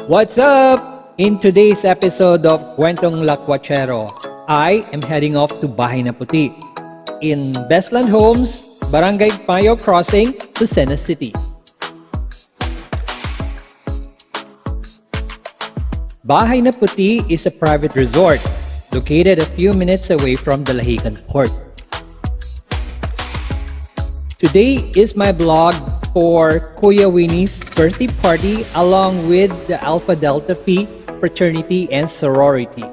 What's up? In today's episode of Kwentong Lakwachero, I am heading off to Bahay na Puti in Bestland Homes, Barangay Payo Crossing, Lucena City. Bahay na Puti is a private resort located a few minutes away from the Lahican Port. Today is my vlog for Kuya Winnie's birthday party along with the Alpha Delta Phi fraternity and sorority.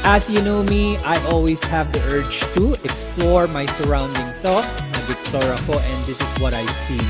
As you know me, I always have the urge to explore my surroundings. So, nag-explore ako and this is what I see.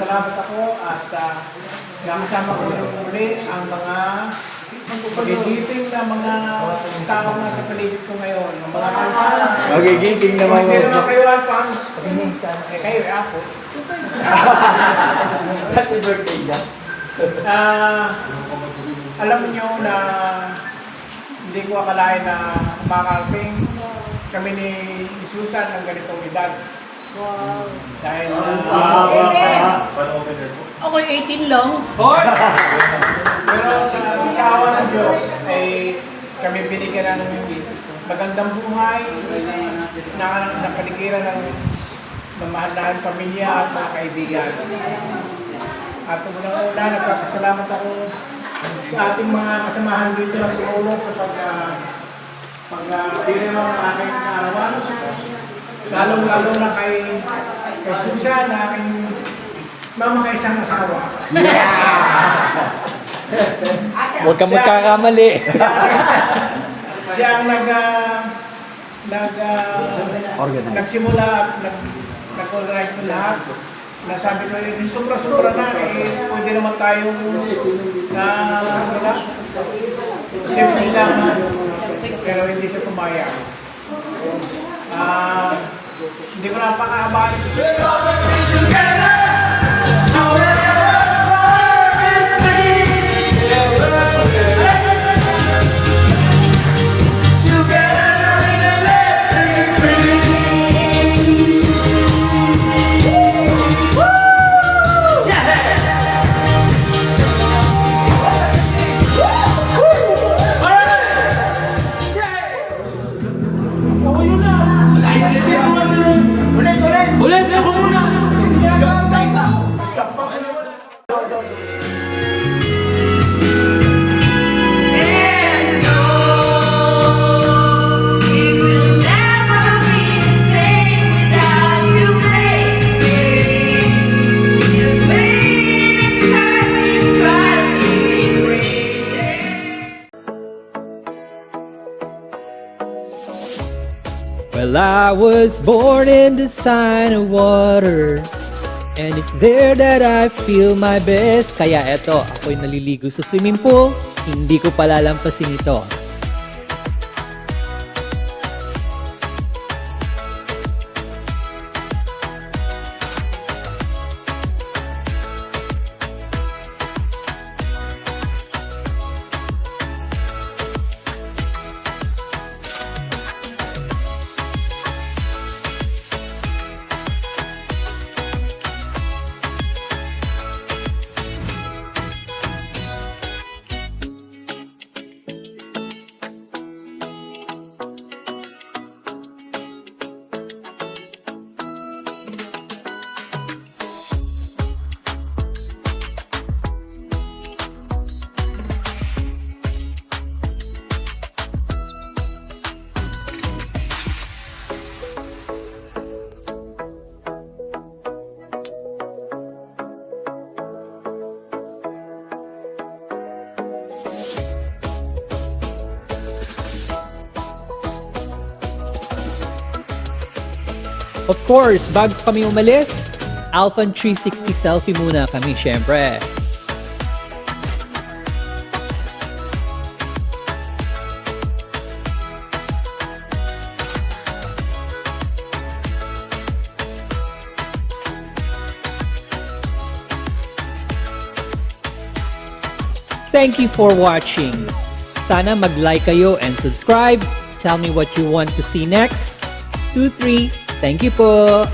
Salamat ako at nakasama ko rin muli ang mga magigiting na mga tao na sa paligid ko ngayon. Ang mga Magigiting naman hindi naman kayo alpans. Kayo ako. Happy birthday na. Alam niyo na hindi ko akalain na makakarating kami ni Susan ng ganitong edad. Wow. Dahil Ako 18 lang. pero sa asawa ng Diyos ay kami binigyan na ng magandang buhay na nakaligiran ng mahal-mahal pamilya at mga kaibigan. At unang-una, nagpapasalamat ako sa ating mga kasamahan dito ng tumulong sa pagbili ng aking arawan. Lalong-lalo na kay Susan, na aking mama kay isang asawa. Huwag ka magkakamali. Siya ang nagsimula at nag-organize ng lahat. Nasabi ko, sobra-sobra na, pwede naman tayong simple lang, pero hindi siya pumayag. Hindi ko na pakaabahan. Well, I was born in the sign of water, and it's there that I feel my best. Kaya eto, ako'y naliligo sa swimming pool, hindi ko palalampasin ito. Of course, bago kami umalis, Alphan 360 selfie muna kami, syempre. Thank you for watching. Sana mag-like kayo and subscribe. Tell me what you want to see next. 2, 3. Thank you po.